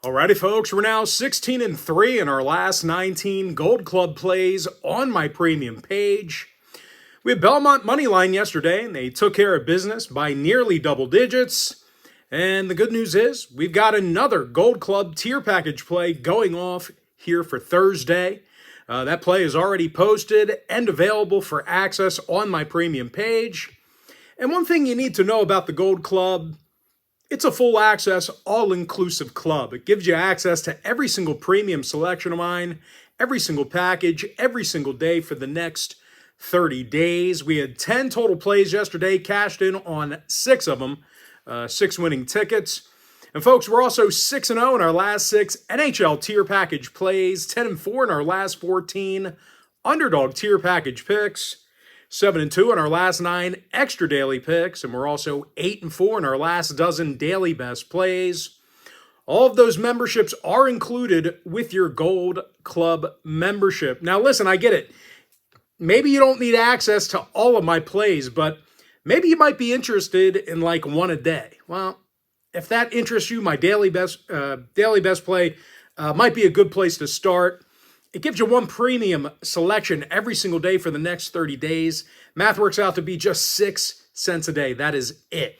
Alrighty, folks, we're now 16-3 in our last 19 Gold Club plays on my premium page. We had Belmont Moneyline yesterday, and they took care of business by nearly double digits. And the good news is we've got another Gold Club tier package play going off here for Thursday. That play is already posted and available for access on my premium page. And one thing you need to know about the Gold Club, it's a full access, all-inclusive club. It gives you access to every single premium selection of mine, every single package, every single day for the next 30 days. We had 10 total plays yesterday, cashed in on 6 of them, 6 winning tickets. And folks, we're also 6-0 in our last 6 NHL tier package plays, 10-4 in our last 14 underdog tier package picks, 7-2 in our last 9 extra daily picks, and we're also 8-4 in our last dozen daily best plays. All of those memberships are included with your Gold Club membership. Now listen, I get it. Maybe you don't need access to all of my plays, but maybe you might be interested in like one a day. Well, if that interests you, my daily best play might be a good place to start. It gives you one premium selection every single day for the next 30 days. Math works out to be just 6 cents a day. That is it.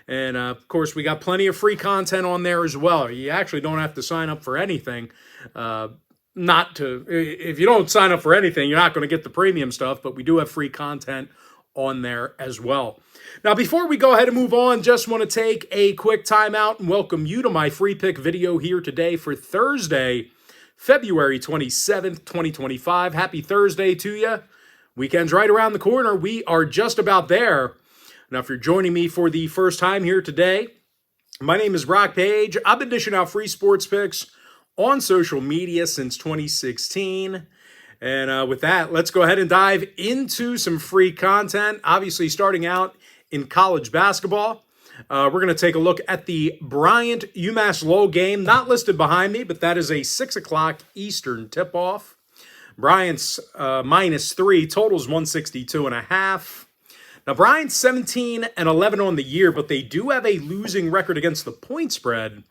And of course, we got plenty of free content on there as well. You actually don't have to sign up for anything. If you don't sign up for anything, you're not going to get the premium stuff, but we do have free content on there as well. Now, before we go ahead and move on, just want to take a quick time out and welcome you to my free pick video here today for Thursday, February 27th, 2025. Happy Thursday to you. Weekend's right around the corner. We are just about there. Now, if you're joining me for the first time here today, my name is Brock Page. I've been dishing out free sports picks on social media since 2016. And with that, let's go ahead and dive into some free content. Obviously, starting out in college basketball. We're going to take a look at the Bryant-UMass-Lowell game. Not listed behind me, but that is a 6 o'clock Eastern tip-off. Bryant's -3, totals 162.5. Now, Bryant's 17-11 on the year, but they do have a losing record against the point spread.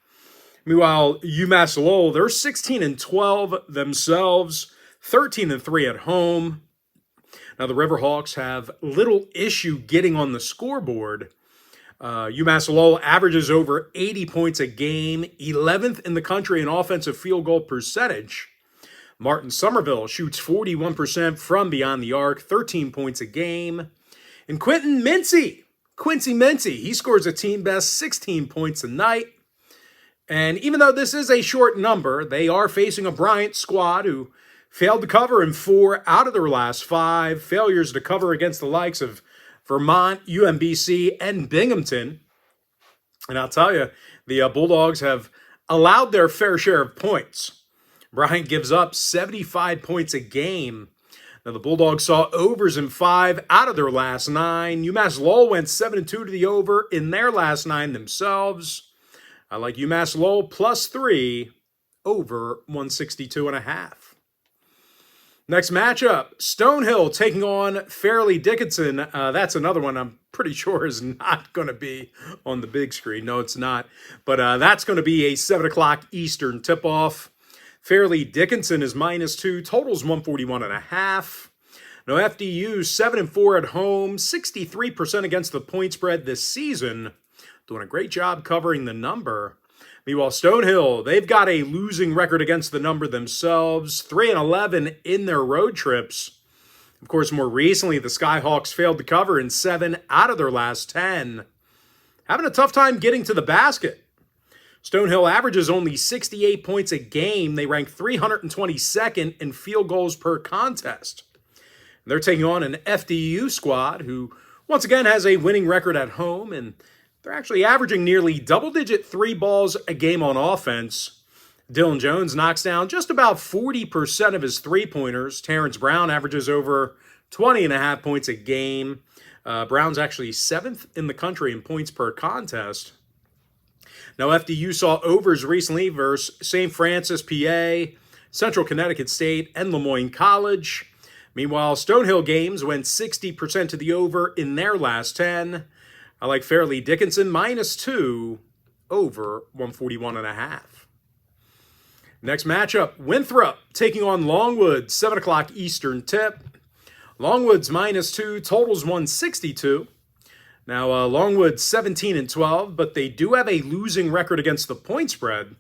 Meanwhile, UMass-Lowell, they're 16-12 themselves, 13-3 at home. Now, the Riverhawks have little issue getting on the scoreboard. UMass-Lowell averages over 80 points a game, 11th in the country in offensive field goal percentage. Martin Somerville shoots 41% from beyond the arc, 13 points a game. And Quincy Mincy, he scores a team best 16 points a night. And even though this is a short number, they are facing a Bryant squad who failed to cover in 4 out of their last 5. Failures to cover against the likes of Vermont, UMBC, and Binghamton. And I'll tell you, the Bulldogs have allowed their fair share of points. Bryant gives up 75 points a game. Now, the Bulldogs saw overs in 5 out of their last 9. UMass-Lowell went 7-2 to the over in their last 9 themselves. I like UMass-Lowell +3 over 162.5. Next matchup, Stonehill taking on Fairleigh Dickinson. That's another one I'm pretty sure is not going to be on the big screen. No, it's not. But that's going to be a 7 o'clock Eastern tip-off. Fairleigh Dickinson is -2, totals 141.5. Now, FDU 7-4 at home, 63% against the point spread this season. Doing a great job covering the number. Meanwhile, Stonehill, they've got a losing record against the number themselves, 3-11 in their road trips. Of course, more recently, the Skyhawks failed to cover in 7 out of their last 10. Having a tough time getting to the basket. Stonehill averages only 68 points a game. They rank 322nd in field goals per contest. They're taking on an FDU squad who, once again, has a winning record at home, and they're actually averaging nearly double-digit 3 balls a game on offense. Dylan Jones knocks down just about 40% of his three-pointers. Terrence Brown averages over 20.5 points a game. Brown's actually 7th in the country in points per contest. Now, FDU saw overs recently versus St. Francis, PA, Central Connecticut State, and Lemoyne College. Meanwhile, Stonehill games went 60% to the over in their last 10. I like Fairleigh Dickinson -2 over 141.5. Next matchup, Winthrop taking on Longwood, 7 o'clock Eastern tip. Longwood's -2, totals 162. Now, Longwood's 17-12, but they do have a losing record against the point spread.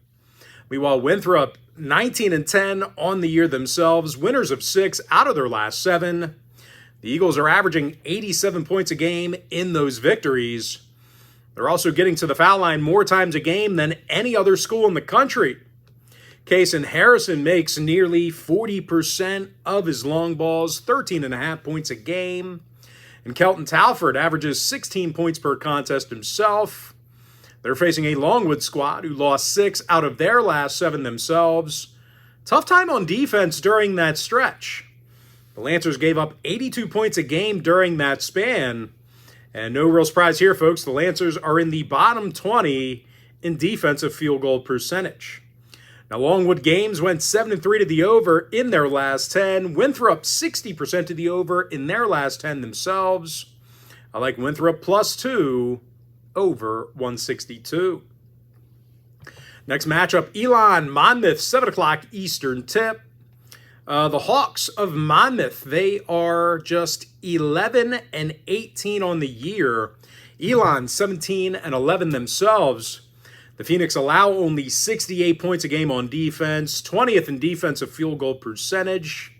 Meanwhile, Winthrop 19-10 on the year themselves, winners of 6 out of their last 7. The Eagles are averaging 87 points a game in those victories. They're also getting to the foul line more times a game than any other school in the country. Kason Harrison makes nearly 40% of his long balls, 13.5 points a game. And Kelton Talford averages 16 points per contest himself. They're facing a Longwood squad who lost 6 out of their last 7 themselves. Tough time on defense during that stretch. The Lancers gave up 82 points a game during that span. And no real surprise here, folks. The Lancers are in the bottom 20 in defensive field goal percentage. Now, Longwood games went 7-3 to the over in their last 10. Winthrop 60% to the over in their last 10 themselves. I like Winthrop +2 over 162. Next matchup, Elon Monmouth, 7 o'clock Eastern tip. The Hawks of Monmouth, they are just 11-18 on the year. Elon 17-11 themselves. The Phoenix allow only 68 points a game on defense, 20th in defensive field goal percentage.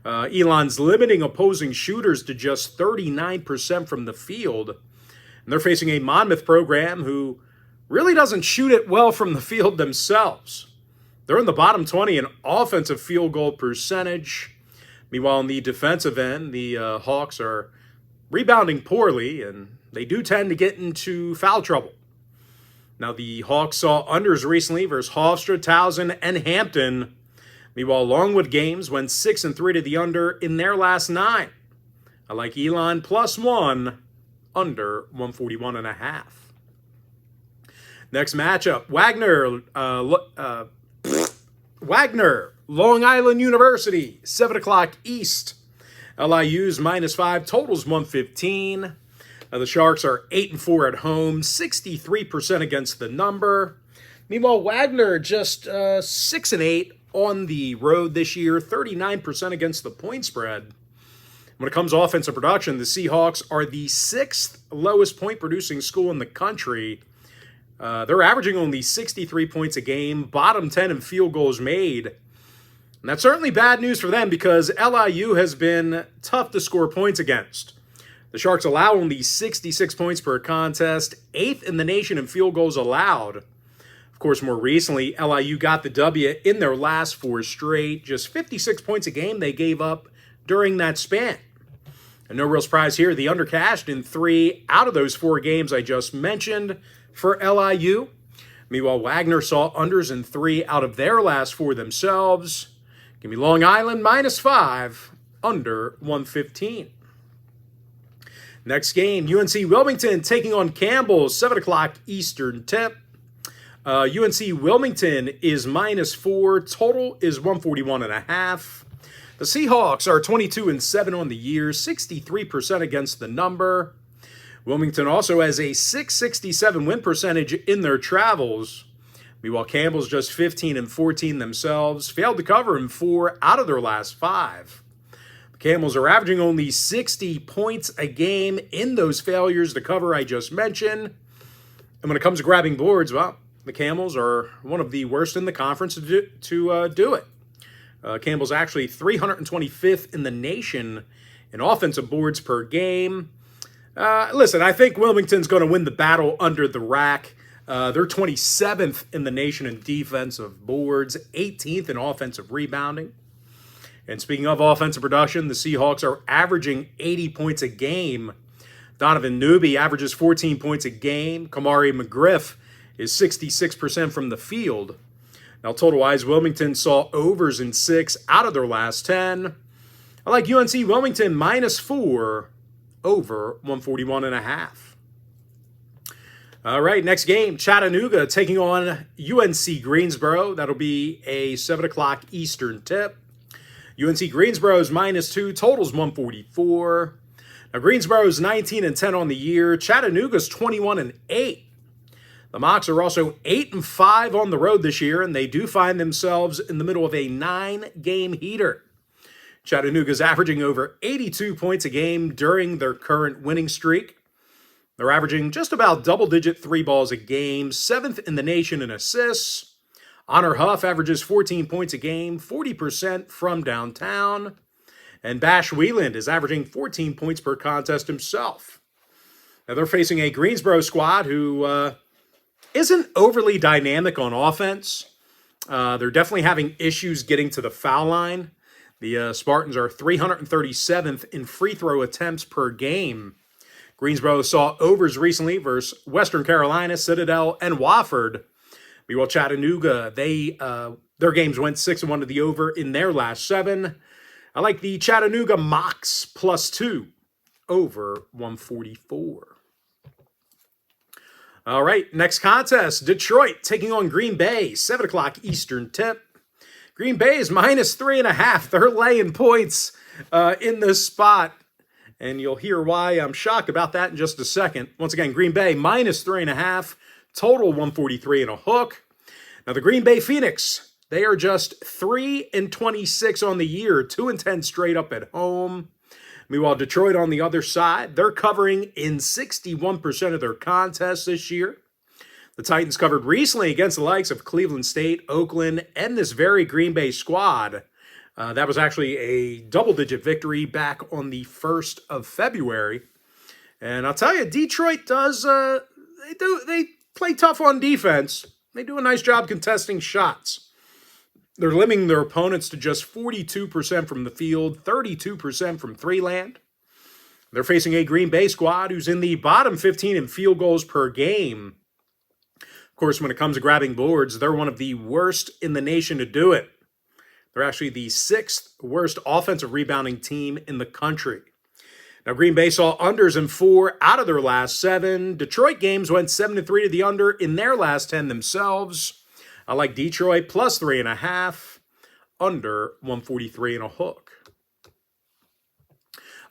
Elon's limiting opposing shooters to just 39% from the field. And they're facing a Monmouth program who really doesn't shoot it well from the field themselves. They're in the bottom 20 in offensive field goal percentage. Meanwhile, on the defensive end, the Hawks are rebounding poorly, and they do tend to get into foul trouble. Now, the Hawks saw unders recently versus Hofstra, Towson, and Hampton. Meanwhile, Longwood games went 6-3 to the under in their last 9. I like Elon +1, under 141.5. Next matchup, Wagner, Long Island University, 7 o'clock East. LIU's -5, totals 115. The Sharks are 8-4 at home, 63% against the number. Meanwhile, Wagner just 6-8 on the road this year, 39% against the point spread. When it comes to offensive production, the Seahawks are the 6th lowest point-producing school in the country. They're averaging only 63 points a game, bottom 10 in field goals made. And that's certainly bad news for them because LIU has been tough to score points against. The Sharks allow only 66 points per contest, 8th in the nation in field goals allowed. Of course, more recently, LIU got the W in their last 4 straight. Just 56 points a game they gave up during that span. And no real surprise here, the under cashed in 3 out of those 4 games I just mentioned for LIU. Meanwhile, Wagner saw unders in 3 out of their last 4 themselves. Give me Long Island -5, under 115. Next game, UNC Wilmington taking on Campbell, 7 o'clock Eastern tip. UNC Wilmington is -4, total is 141.5. The Seahawks are 22-7 on the year, 63% against the number. Wilmington also has a .667 win percentage in their travels. Meanwhile, Campbell's just 15-14 themselves, failed to cover in 4 out of their last 5. The Camels are averaging only 60 points a game in those failures to cover I just mentioned. And when it comes to grabbing boards, well, the Camels are one of the worst in the conference to do it. Campbell's actually 325th in the nation in offensive boards per game. Listen, I think Wilmington's going to win the battle under the rack. They're 27th in the nation in defensive boards, 18th in offensive rebounding. And speaking of offensive production, the Seahawks are averaging 80 points a game. Donovan Newby averages 14 points a game. Kamari McGriff is 66% from the field. Now, total-wise, Wilmington saw overs in 6 out of their last 10. I like UNC Wilmington -4, over 141.5. All right, next game, Chattanooga taking on UNC Greensboro. That'll be a 7 o'clock Eastern tip. UNC Greensboro's -2, totals 144. Now, Greensboro's 19-10 on the year. Chattanooga's 21-8. The Mocs are also 8-5 on the road this year, and they do find themselves in the middle of a 9-game heater. Chattanooga's averaging over 82 points a game during their current winning streak. They're averaging just about double-digit 3 balls a game, 7th in the nation in assists. Honor Huff averages 14 points a game, 40% from downtown. And Bash Wheeland is averaging 14 points per contest himself. Now they're facing a Greensboro squad who isn't overly dynamic on offense. They're definitely having issues getting to the foul line. The Spartans are 337th in free throw attempts per game. Greensboro saw overs recently versus Western Carolina, Citadel, and Wofford. Meanwhile, Chattanooga, their games went 6-1 to the over in their last 7. I like the Chattanooga Mocs +2 over 144. All right, next contest, Detroit taking on Green Bay, 7 o'clock Eastern tip. Green Bay is -3.5. They're laying points in this spot, and you'll hear why I'm shocked about that in just a second. Once again, Green Bay -3.5, total 143 and a hook. Now the Green Bay Phoenix, they are just 3-26 on the year, 2-10 straight up at home. Meanwhile, Detroit on the other side, they're covering in 61% of their contests this year. The Titans covered recently against the likes of Cleveland State, Oakland, and this very Green Bay squad. That was actually a double-digit victory back on the 1st of February. And I'll tell you, Detroit does, they play tough on defense. They do a nice job contesting shots. They're limiting their opponents to just 42% from the field, 32% from three-land. They're facing a Green Bay squad who's in the bottom 15 in field goals per game. Of course, when it comes to grabbing boards, they're one of the worst in the nation to do it. They're actually the 6th worst offensive rebounding team in the country. Now, Green Bay saw unders in 4 out of their last 7. Detroit games went 7-3 to the under in their last 10 themselves. I like Detroit +3.5, under 143 and a hook.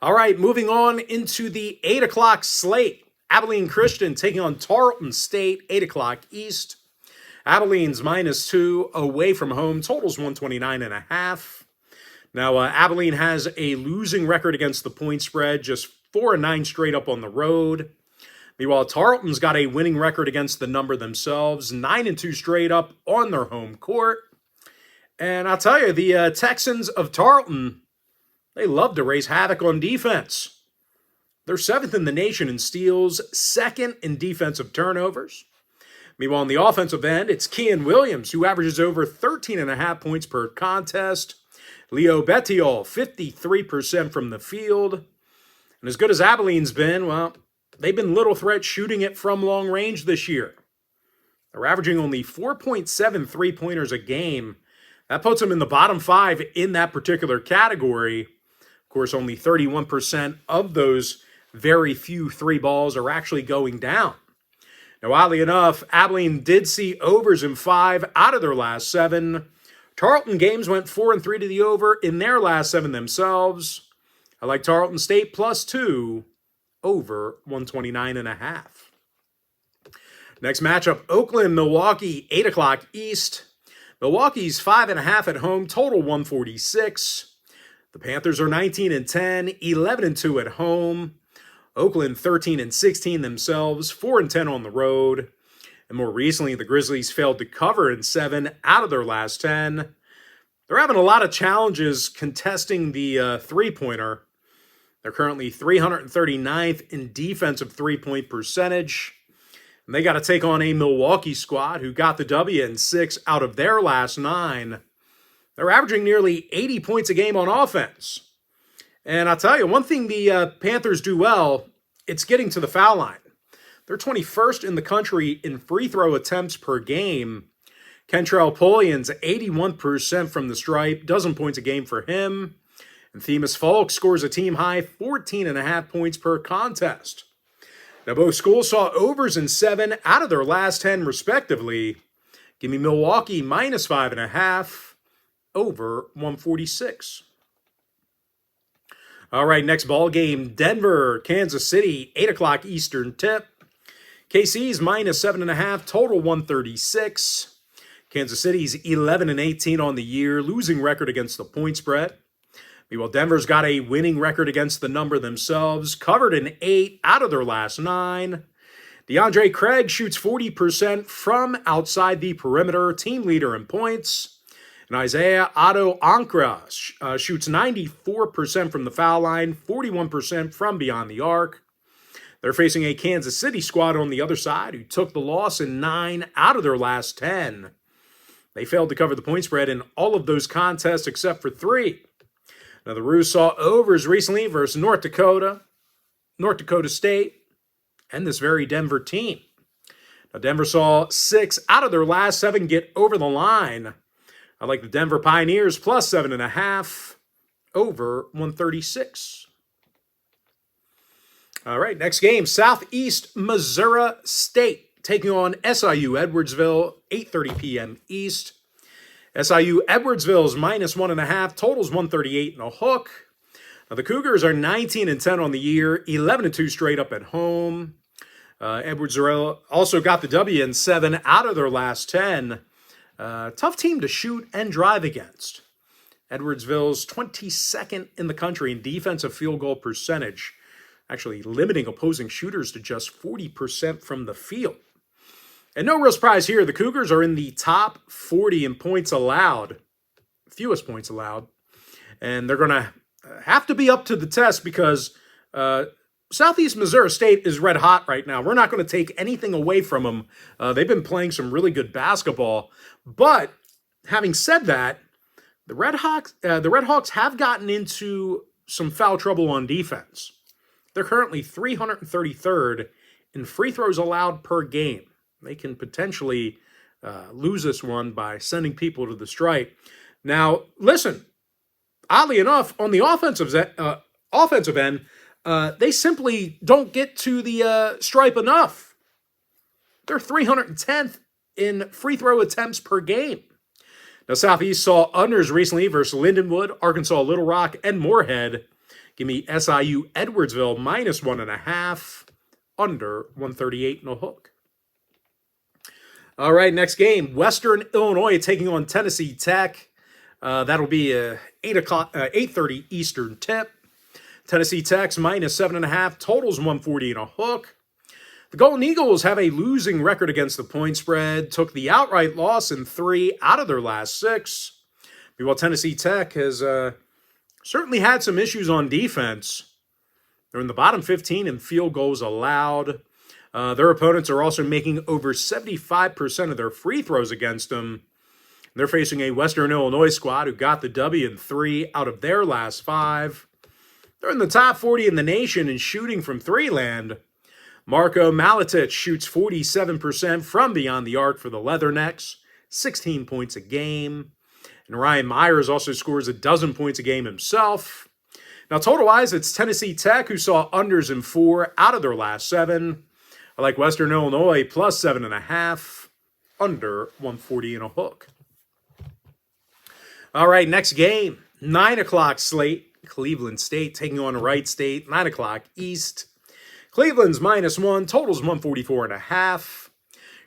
All right, moving on into the 8 o'clock slate. Abilene Christian taking on Tarleton State, 8 o'clock East. Abilene's -2 away from home, totals 129.5. Now, Abilene has a losing record against the point spread, just 4-9 straight up on the road. Meanwhile, Tarleton's got a winning record against the number themselves, 9-2 straight up on their home court. And I'll tell you, the Texans of Tarleton, they love to raise havoc on defense. They're 7th in the nation in steals, 2nd in defensive turnovers. Meanwhile, on the offensive end, it's Kean Williams, who averages over 13.5 points per contest. Leo Betiol, 53% from the field. And as good as Abilene's been, well, they've been little threat shooting it from long range this year. They're averaging only 4.7 three-pointers a game. That puts them in the bottom 5 in that particular category. Of course, only 31% of those very few 3 balls are actually going down. Now, oddly enough, Abilene did see overs in 5 out of their last 7. Tarleton games went 4-3 to the over in their last 7 themselves. I like Tarleton State +2, over 129.5. Next matchup, Oakland, Milwaukee, 8 o'clock East. Milwaukee's 5.5 at home, total 146. The Panthers are 19-10, 11-2 at home. Oakland 13-16 themselves, 4-10 on the road. And more recently, the Grizzlies failed to cover in 7 out of their last 10. They're having a lot of challenges contesting the three-pointer. They're currently 339th in defensive three-point percentage. And they got to take on a Milwaukee squad who got the W in 6 out of their last 9. They're averaging nearly 80 points a game on offense. And I'll tell you, one thing the Panthers do well, it's getting to the foul line. They're 21st in the country in free throw attempts per game. Kentrell Pollian's 81% from the stripe, dozen points a game for him. And Themis Falk scores a team-high 14.5 points per contest. Now, both schools saw overs in 7 out of their last 10, respectively. Give me Milwaukee -5.5, over 146. All right, next ball game, Denver, Kansas City, 8 o'clock Eastern tip. KC's minus 7.5, total 136. Kansas City's 11-18 on the year, losing record against the point spread. Meanwhile, Denver's got a winning record against the number themselves, covered in 8 out of their last 9. DeAndre Craig shoots 40% from outside the perimeter, team leader in points. And Isaiah Otto Ankra shoots 94% from the foul line, 41% from beyond the arc. They're facing a Kansas City squad on the other side who took the loss in 9 out of their last 10. They failed to cover the point spread in all of those contests except for 3. Now, the Roos saw overs recently versus North Dakota State, and this very Denver team. Now, Denver saw 6 out of their last 7 get over the line. I like the Denver Pioneers plus 7.5 over 136. All right, next game, Southeast Missouri State taking on SIU Edwardsville, 8:30 p.m. East. SIU Edwardsville's minus 1.5, totals 138 and a hook. Now, the Cougars are 19-10 on the year, 11-2 straight up at home. Edwardsville also got the W in 7 out of their last 10. Tough team to shoot and drive against. Edwardsville's 22nd in the country in defensive field goal percentage, actually limiting opposing shooters to just 40% from the field. And no real surprise here, the Cougars are in the top 40 in points allowed, fewest points allowed. And they're going to have to be up to the test because Southeast Missouri State is red hot right now. We're not going to take anything away from them. They've been playing some really good basketball. But having said that, the Red Hawks have gotten into some foul trouble on defense. They're currently 333rd in free throws allowed per game. They can potentially lose this one by sending people to the stripe. Now, listen, oddly enough, on the offensive end, they simply don't get to the stripe enough. They're 310th in free throw attempts per game. Now, Southeast saw unders recently versus Lindenwood, Arkansas Little Rock, and Moorhead. Give me SIU Edwardsville minus 1.5, under 138 and a hook. All right, next game, Western Illinois taking on Tennessee Tech. That'll be a 8:30 Eastern tip. Tennessee Tech's minus 7.5, totals 140 and a hook. The Golden Eagles have a losing record against the point spread, took the outright loss in 3 out of their last 6. Meanwhile, Tennessee Tech has certainly had some issues on defense. They're in the bottom 15 in field goals allowed. Their opponents are also making over 75% of their free throws against them. They're facing a Western Illinois squad who got the W in 3 out of their last 5. They're in the top 40 in the nation in shooting from 3 land. Marko Maletic shoots 47% from beyond the arc for the Leathernecks, 16 points a game. And Ryan Myers also scores 12 points a game himself. Now, total-wise, it's Tennessee Tech who saw unders in 4 out of their last 7. I like Western Illinois plus 7.5, under 140 and a hook. All right, next game, 9 o'clock slate. Cleveland State taking on Wright State, 9 o'clock East. Cleveland's minus 1, totals 144.5.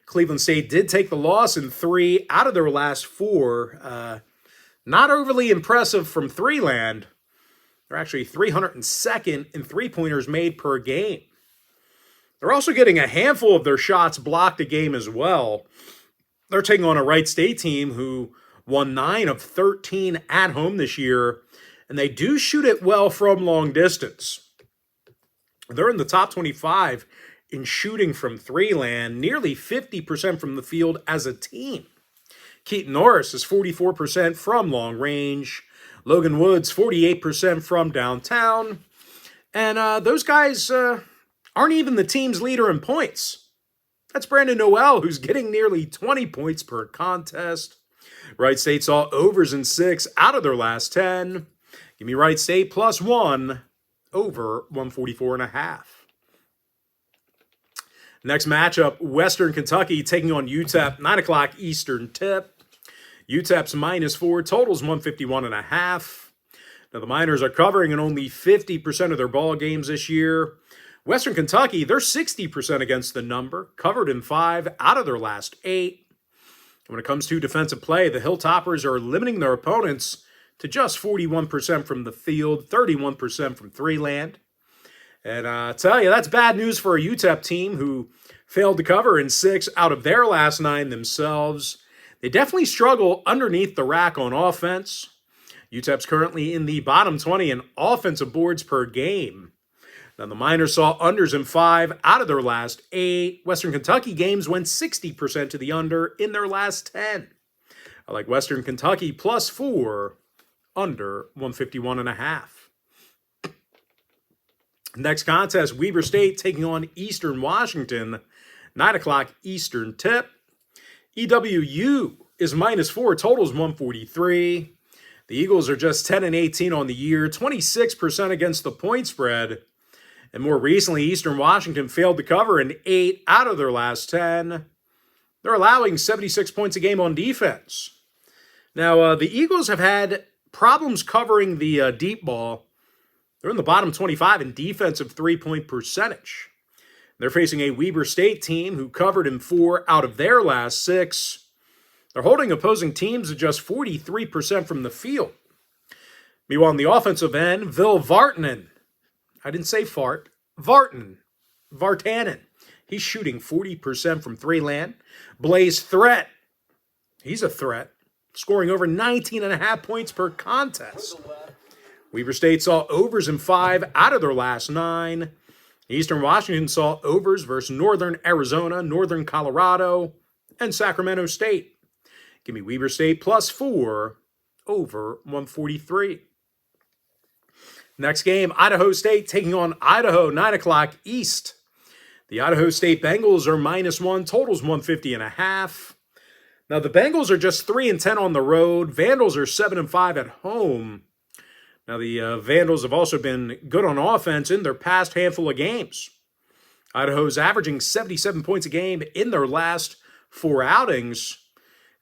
Cleveland State did take the loss in 3 out of their last 4. Not overly impressive from 3 land. They're actually 302nd in three-pointers made per game. They're also getting a handful of their shots blocked a game as well. They're taking on a Wright State team who won 9 of 13 at home this year, and they do shoot it well from long distance. They're in the top 25 in shooting from 3 land, nearly 50% from the field as a team. Keaton Norris is 44% from long range. Logan Woods, 48% from downtown. And those guys aren't even the team's leader in points. That's Brandon Noel, who's getting nearly 20 points per contest. Wright State saw overs in 6 out of their last 10. Give me Wright State plus 1, over 144.5. Next matchup, Western Kentucky taking on UTEP, 9 o'clock Eastern tip. UTEP's minus 4, totals 151.5. Now, the Miners are covering in only 50% of their ball games this year. Western Kentucky, they're 60% against the number, covered in 5 out of their last 8. When it comes to defensive play, the Hilltoppers are limiting their opponents to just 41% from the field, 31% from three land. And I tell you, that's bad news for a UTEP team who failed to cover in 6 out of their last 9 themselves. They definitely struggle underneath the rack on offense. UTEP's currently in the bottom 20 in offensive boards per game. Now, the Miners saw unders in 5 out of their last 8. Western Kentucky games went 60% to the under in their last 10. I like Western Kentucky plus 4, under 151.5. Next contest, Weber State taking on Eastern Washington. 9 o'clock Eastern tip. EWU is -4, totals 143. The Eagles are just 10-18 on the year, 26% against the point spread. And more recently, Eastern Washington failed to cover in 8 out of their last 10. They're allowing 76 points a game on defense. Now, the Eagles have had problems covering the deep ball. They're in the bottom 25 in defensive three-point percentage. They're facing a Weber State team who covered in 4 out of their last 6. They're holding opposing teams to just 43% from the field. Meanwhile, on the offensive end, Vil Vartanen. I didn't say fart. Vartanen. He's shooting 40% from three land. Blaze Threat. He's a threat. Scoring over 19.5 points per contest. Weber State saw overs in 5 out of their last 9. Eastern Washington saw overs versus Northern Arizona, Northern Colorado, and Sacramento State. Give me Weber State plus 4, over 143. Next game, Idaho State taking on Idaho, 9 o'clock East. The Idaho State Bengals are -1, totals 150.5. Now, the Bengals are just 3-10 on the road. Vandals are 7-5 at home. Now, the Vandals have also been good on offense in their past handful of games. Idaho's averaging 77 points a game in their last 4 outings.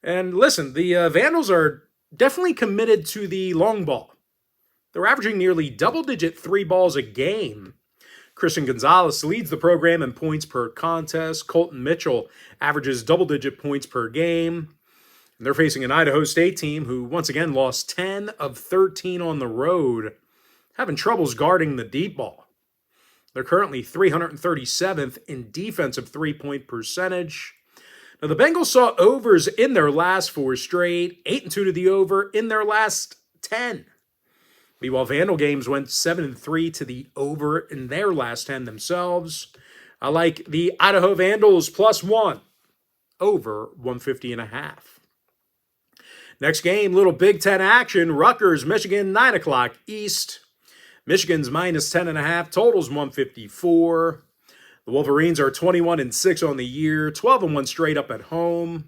And listen, the Vandals are definitely committed to the long ball. They're averaging nearly double-digit 3 balls a game. Christian Gonzalez leads the program in points per contest. Colton Mitchell averages double-digit points per game. And they're facing an Idaho State team who once again lost 10 of 13 on the road, having troubles guarding the deep ball. They're currently 337th in defensive three-point percentage. Now, the Bengals saw overs in their last 4 straight, 8-2 to the over in their last 10. Meanwhile, Vandal games went 7-3 to the over in their last 10 themselves. I like the Idaho Vandals plus 1, over 150.5. Next game, little Big Ten action. Rutgers, Michigan, 9 o'clock East. Michigan's -10.5, totals 154. The Wolverines are 21-6 on the year, 12-1 straight up at home.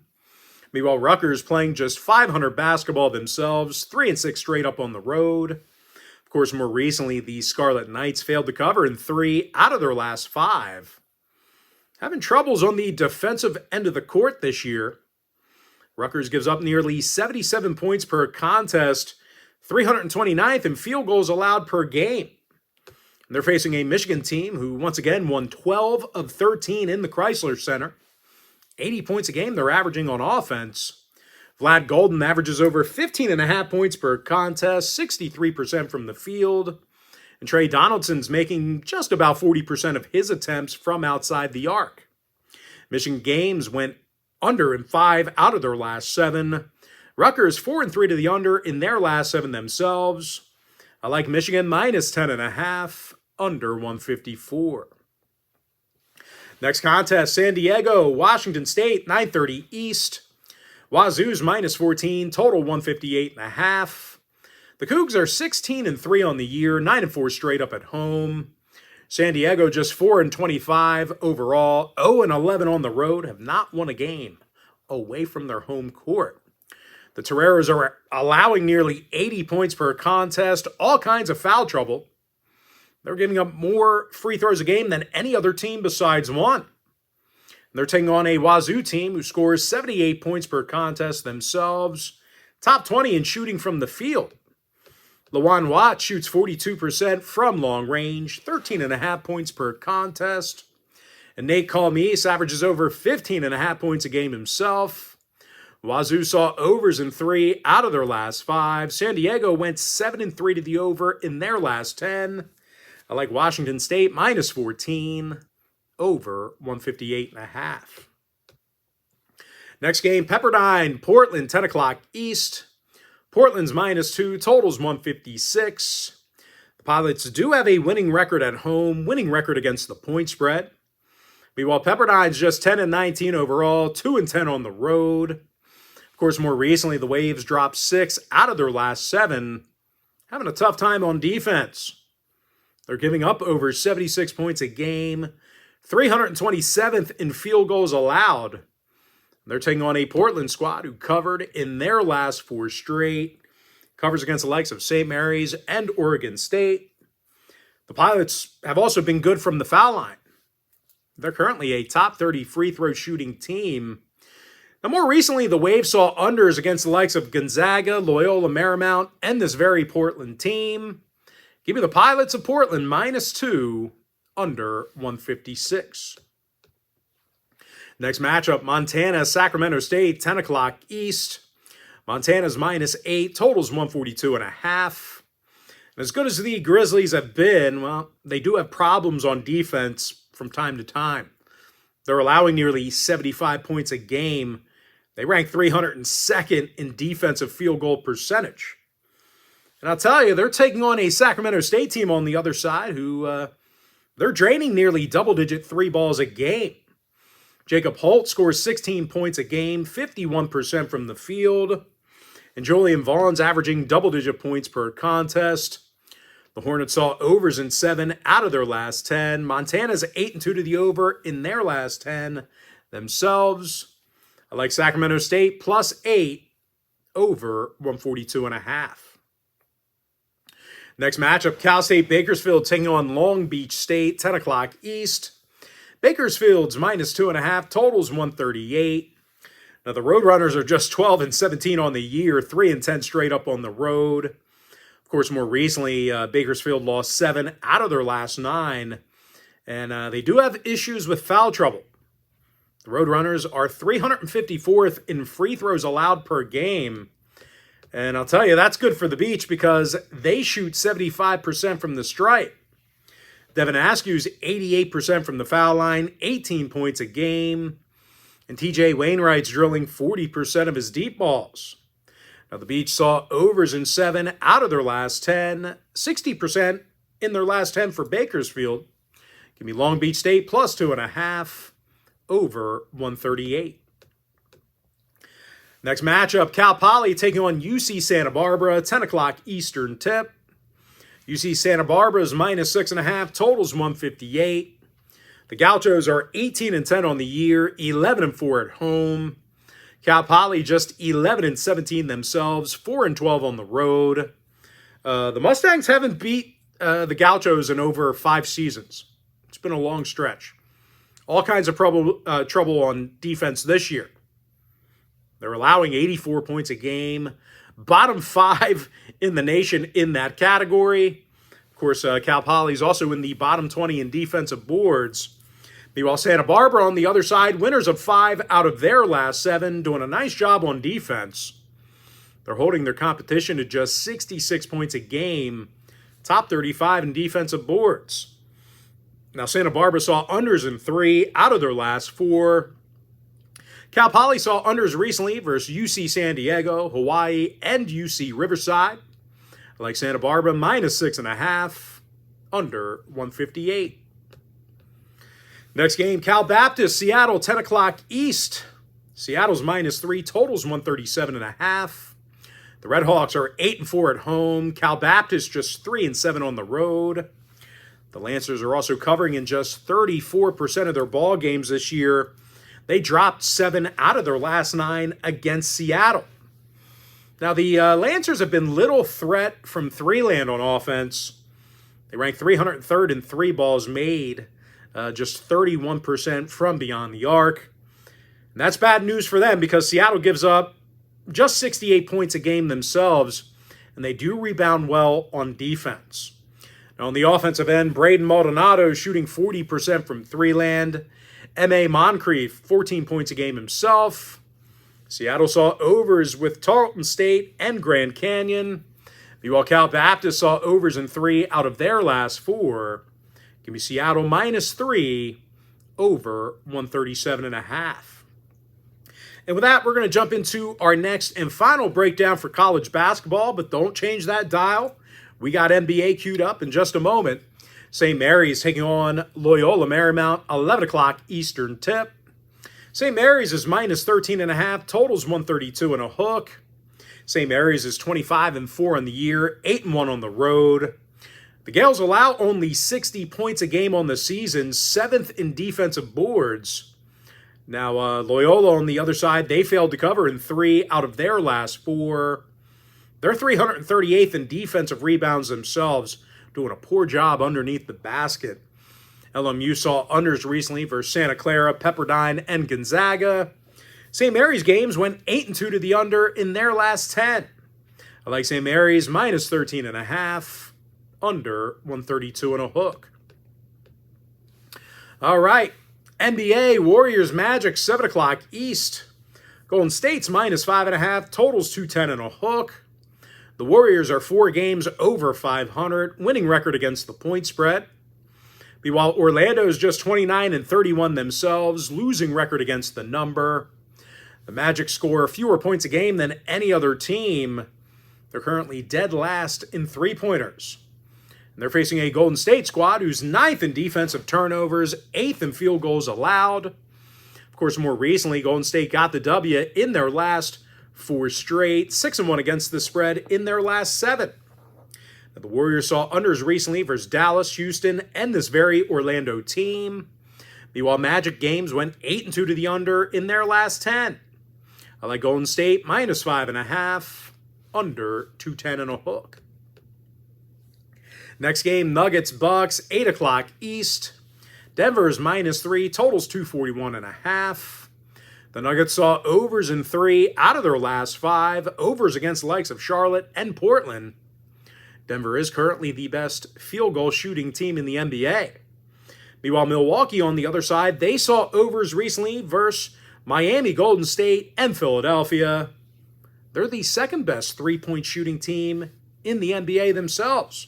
Meanwhile, Rutgers playing just .500 basketball themselves, 3-6 straight up on the road. Of course, more recently, the Scarlet Knights failed to cover in 3 out of their last 5. Having troubles on the defensive end of the court this year. Rutgers gives up nearly 77 points per contest, 329th in field goals allowed per game. And they're facing a Michigan team who once again won 12 of 13 in the Chrysler Center. 80 points a game they're averaging on offense. Vlad Golden averages over 15.5 points per contest, 63% from the field. And Trey Donaldson's making just about 40% of his attempts from outside the arc. Michigan games went under in 5 out of their last 7. Rutgers 4-3 to the under in their last 7 themselves. I like Michigan -10.5, under 154. Next contest, San Diego, Washington State, 9:30 East. WAZZU's -14, total 158.5. The Cougs are 16-3 on the year, 9-4 straight up at home. San Diego just 4-25 overall, 0-11 on the road, have not won a game away from their home court. The Toreros are allowing nearly 80 points per contest, all kinds of foul trouble. They're giving up more free throws a game than any other team besides one. They're taking on a WAZZU team who scores 78 points per contest themselves, top 20 in shooting from the field. Lawan Watt shoots 42% from long range, 13.5 points per contest. And Nate Calmise averages over 15.5 points a game himself. WAZZU saw overs in 3 out of their last 5. San Diego went 7-3 to the over in their last 10. I like Washington State minus 14, over 158.5. Next game, Pepperdine, Portland, 10 o'clock East. Portland's minus 2, totals 156. The Pilots do have a winning record at home, winning record against the point spread. Meanwhile, Pepperdine's just 10-19 overall, 2-10 on the road. Of course, more recently, the Waves dropped 6 out of their last 7, having a tough time on defense. They're giving up over 76 points a game, 327th in field goals allowed. They're taking on a Portland squad who covered in their last 4 straight. Covers against the likes of St. Mary's and Oregon State. The Pilots have also been good from the foul line. They're currently a top 30 free throw shooting team. Now, more recently, the Waves saw unders against the likes of Gonzaga, Loyola Marymount, and this very Portland team. Give me the Pilots of Portland minus 2, under 156. Next matchup, Montana, Sacramento State, 10 o'clock East. Montana's minus 8, totals 142.5. And as good as the Grizzlies have been, well, they do have problems on defense from time to time. They're allowing nearly 75 points a game. They rank 302nd in defensive field goal percentage. And I'll tell you, they're taking on a Sacramento State team on the other side who they're draining nearly double-digit 3 balls a game. Jacob Holt scores 16 points a game, 51% from the field. And Julian Vaughn's averaging double-digit points per contest. The Hornets saw overs in 7 out of their last 10. Montana's 8-2 to the over in their last 10 themselves. I like Sacramento State plus 8, over 142.5. Next matchup, Cal State Bakersfield taking on Long Beach State, 10 o'clock East. Bakersfield's minus 2.5, totals 138. Now, the Roadrunners are just 12-17 on the year, 3-10 straight up on the road. Of course, more recently, Bakersfield lost 7 out of their last 9, and they do have issues with foul trouble. The Roadrunners are 354th in free throws allowed per game, and I'll tell you, that's good for the Beach because they shoot 75% from the stripe. Devin Askew's 88% from the foul line, 18 points a game. And TJ Wainwright's drilling 40% of his deep balls. Now, the Beach saw overs in 7 out of their last 10, 60% in their last 10 for Bakersfield. Give me Long Beach State plus 2.5, over 138. Next matchup, Cal Poly taking on UC Santa Barbara, 10 o'clock Eastern tip. UC Santa Barbara is minus 6.5, totals 158. The Gauchos are 18-10 on the year, 11-4 at home. Cal Poly just 11-17 themselves, 4-12 on the road. The Mustangs haven't beat the Gauchos in over 5 seasons. It's been a long stretch. All kinds of trouble on defense this year. They're allowing 84 points a game. Bottom 5 in the nation in that category. Of course, Cal Poly is also in the bottom 20 in defensive boards. Meanwhile, Santa Barbara on the other side, winners of 5 out of their last 7, doing a nice job on defense. They're holding their competition to just 66 points a game, top 35 in defensive boards. Now, Santa Barbara saw unders in 3 out of their last 4. Cal Poly saw unders recently versus UC San Diego, Hawaii, and UC Riverside. I like Santa Barbara minus 6.5, under 158. Next game, Cal Baptist, Seattle, 10 o'clock East. Seattle's minus 3, totals 137.5. The Redhawks are 8-4 at home. Cal Baptist just 3-7 on the road. The Lancers are also covering in just 34% of their ball games this year. They dropped 7 out of their last 9 against Seattle. Now, the Lancers have been little threat from three-land on offense. They rank 303rd in 3 balls made, just 31% from beyond the arc. And that's bad news for them because Seattle gives up just 68 points a game themselves, and they do rebound well on defense. Now, on the offensive end, Braden Maldonado shooting 40% from three-land. M.A. Moncrief, 14 points a game himself. Seattle saw overs with Tarleton State and Grand Canyon. Meanwhile, Cal Baptist saw overs in 3 out of their last 4. Give me Seattle -3, over 137.5. And with that, we're going to jump into our next and final breakdown for college basketball, but don't change that dial. We got NBA queued up in just a moment. St. Mary's taking on Loyola Marymount, 11 o'clock Eastern tip. St. Mary's is -13.5, totals 132 and a hook. St. Mary's is 25-4 on the year, 8-1 on the road. The Gales allow only 60 points a game on the season, 7th in defensive boards. Now, Loyola on the other side, they failed to cover in 3 out of their last 4. They're 338th in defensive rebounds themselves, doing a poor job underneath the basket. LMU saw unders recently versus Santa Clara, Pepperdine, and Gonzaga. St. Mary's games went 8-2 to the under in their last 10. I like St. Mary's -13.5, under 132 and a hook. All right, NBA, Warriors, Magic, 7 o'clock East. Golden State's -5.5, totals 210 and a hook. The Warriors are 4 games over 500, winning record against the point spread. Meanwhile, Orlando's just 29-31 themselves, losing record against the number. The Magic score fewer points a game than any other team. They're currently dead last in three-pointers. And they're facing a Golden State squad who's 9th in defensive turnovers, 8th in field goals allowed. Of course, more recently, Golden State got the W in their last 4 straight, 6-1 against the spread in their last 7. Now, the Warriors saw unders recently versus Dallas, Houston, and this very Orlando team. Meanwhile, Magic games went 8-2 to the under in their last 10. I like Golden State -5.5, under 210 and a hook. Next game, Nuggets, Bucks, 8 o'clock East. Denver's -3, totals 241.5. The Nuggets saw overs in 3 out of their last 5, overs against the likes of Charlotte and Portland. Denver is currently the best field goal shooting team in the NBA. Meanwhile, Milwaukee on the other side, they saw overs recently versus Miami, Golden State, and Philadelphia. They're the second best three-point shooting team in the NBA themselves.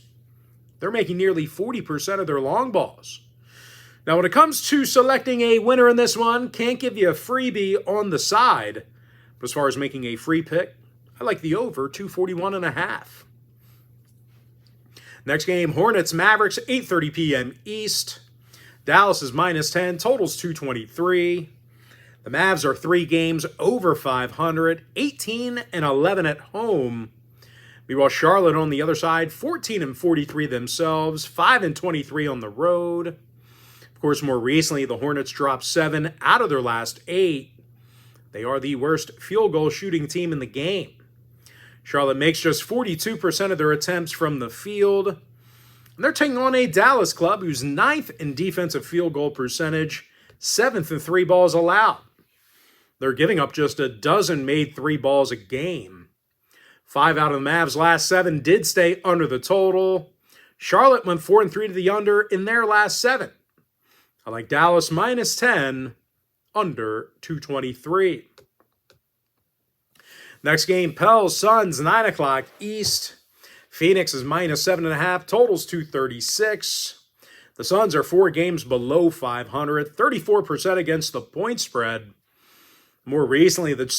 They're making nearly 40% of their long balls. Now, when it comes to selecting a winner in this one, can't give you a freebie on the side. But as far as making a free pick, I like the over 241.5. Next game, Hornets, Mavericks, 8:30 p.m. East. Dallas is -10, totals 223. The Mavs are 3 games over 500, 18-11 at home. Meanwhile, Charlotte on the other side, 14-43 themselves, 5-23 on the road. Of course, more recently, the Hornets dropped 7 out of their last 8. They are the worst field goal shooting team in the game. Charlotte makes just 42% of their attempts from the field. And they're taking on a Dallas club who's 9th in defensive field goal percentage, 7th in 3 balls allowed. They're giving up just a dozen made 3 balls a game. 5 out of the Mavs' last 7 did stay under the total. Charlotte went 4-3 to the under in their last 7. I like Dallas -10, under 223. Next game, Pels, Suns, 9 o'clock East. Phoenix is -7.5, totals 236. The Suns are 4 games below 500, 34% against the point spread. More recently, the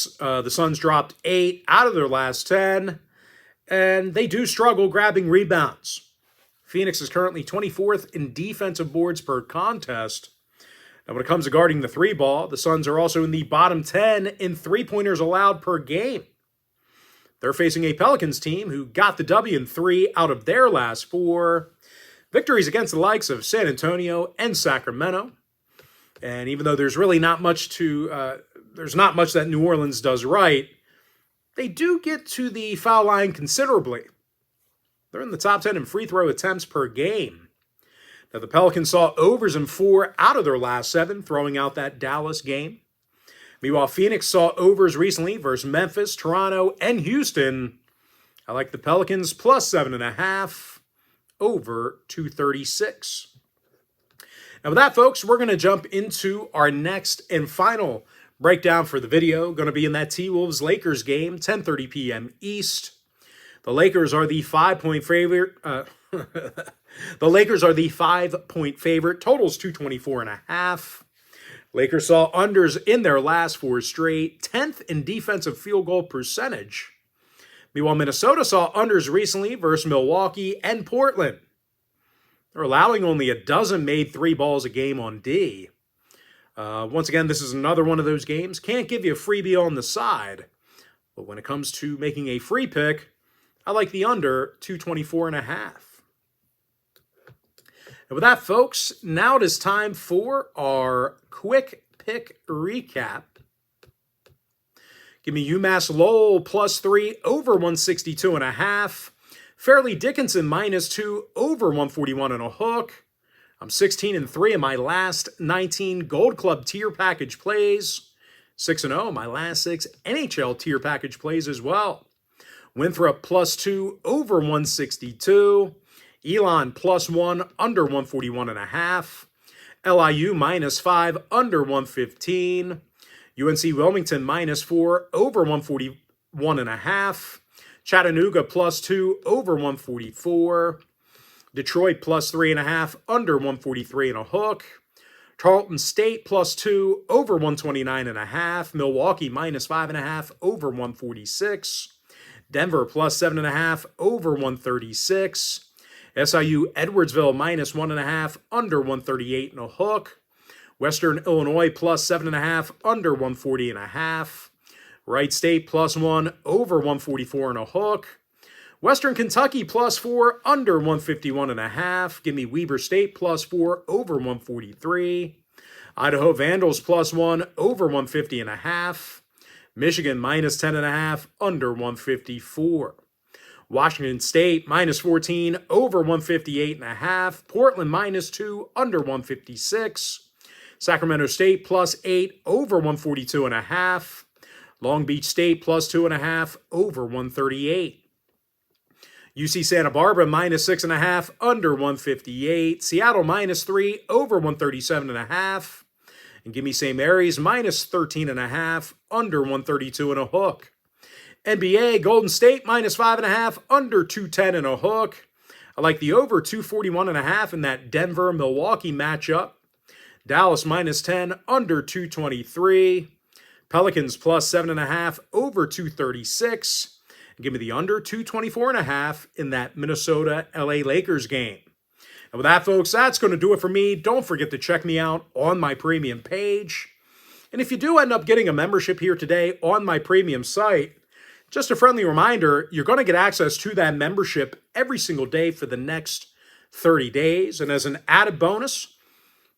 Suns dropped 8 out of their last 10, and they do struggle grabbing rebounds. Phoenix is currently 24th in defensive boards per contest. Now, when it comes to guarding the 3 ball, the Suns are also in the bottom 10 in 3-pointers allowed per game. They're facing a Pelicans team who got the W in 3 out of their last 4. Victories against the likes of San Antonio and Sacramento. And even though there's really not much there's not much that New Orleans does right, they do get to the foul line considerably. They're in the top 10 in free throw attempts per game. Now, the Pelicans saw overs in 4 out of their last 7, throwing out that Dallas game. Meanwhile, Phoenix saw overs recently versus Memphis, Toronto, and Houston. I like the Pelicans plus 7.5 over 236. And with that, folks, we're going to jump into our next and final breakdown for the video. Going to be in that T-Wolves-Lakers game, 10:30 p.m. East. The Lakers are the 5-point favorite. The Lakers are the 5-point favorite. Totals 224.5. Lakers saw unders in their last 4 straight, 10th in defensive field goal percentage. Meanwhile, Minnesota saw unders recently versus Milwaukee and Portland. They're allowing only a dozen made 3 balls a game on D. Once again, this is another one of those games. Can't give you a freebie on the side. But when it comes to making a free pick, I like the under 224.5. And with that, folks, now it is time for our quick pick recap. Give me UMass Lowell plus 3 over 162.5. Fairleigh Dickinson minus 2 over 141 and a hook. I'm 16-3 in my last 19 Gold Club tier package plays. 6-0 my last 6 NHL tier package plays as well. Winthrop plus 2 over 162. Elon plus 1 under 141.5. LIU minus 5 under 115. UNC Wilmington minus 4 over 141.5. Chattanooga plus 2 over 144. Detroit plus 3.5 under 143 and a hook. Tarleton State plus 2 over 129.5. Milwaukee minus 5.5 over 146. Denver plus 7.5 over 136. SIU Edwardsville minus 1.5 under 138 and a hook. Western Illinois plus 7.5 under 140.5. Wright State plus 1 over 144 and a hook. Western Kentucky plus 4 under 151.5. Give me Weber State plus 4 over 143. Idaho Vandals plus 1 over 150.5. Michigan minus 10.5 under 154. Washington State minus 14 over 158.5. Portland minus 2 under 156. Sacramento State plus 8 over 142.5. Long Beach State plus 2.5 over 138. UC Santa Barbara minus 6.5 under 158. Seattle minus 3 over 137.5. And give me St. Mary's minus 13.5 under 132 and a hook. NBA Golden State minus 5.5 under 210 and a hook. I like the over 241.5 in that Denver-Milwaukee matchup. Dallas minus 10 under 223. Pelicans plus 7.5 over 236. Give me the under 224.5 in that Minnesota-LA Lakers game. And with that, folks, that's going to do it for me. Don't forget to check me out on my premium page. And if you do end up getting a membership here today on my premium site, just a friendly reminder, you're going to get access to that membership every single day for the next 30 days. And as an added bonus,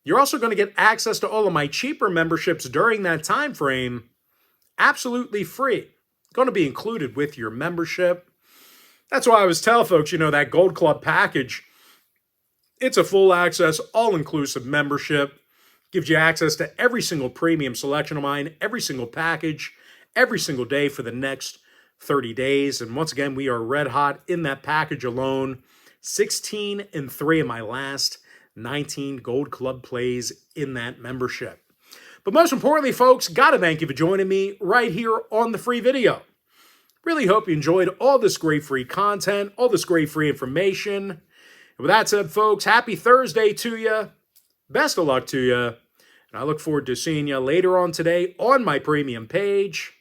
you're also going to get access to all of my cheaper memberships during that time frame, absolutely free. Going to be included with your membership. That's why I always tell folks, that Gold Club package, it's a full access, all-inclusive membership. Gives you access to every single premium selection of mine, every single package, every single day for the next 30 days. And once again, we are red hot in that package alone. 16-3 in my last 19 Gold Club plays in that membership. But most importantly, folks, gotta thank you for joining me right here on the free video. Really hope you enjoyed all this great free content, all this great free information. And with that said, folks, happy Thursday to you. Best of luck to you. And I look forward to seeing you later on today on my premium page.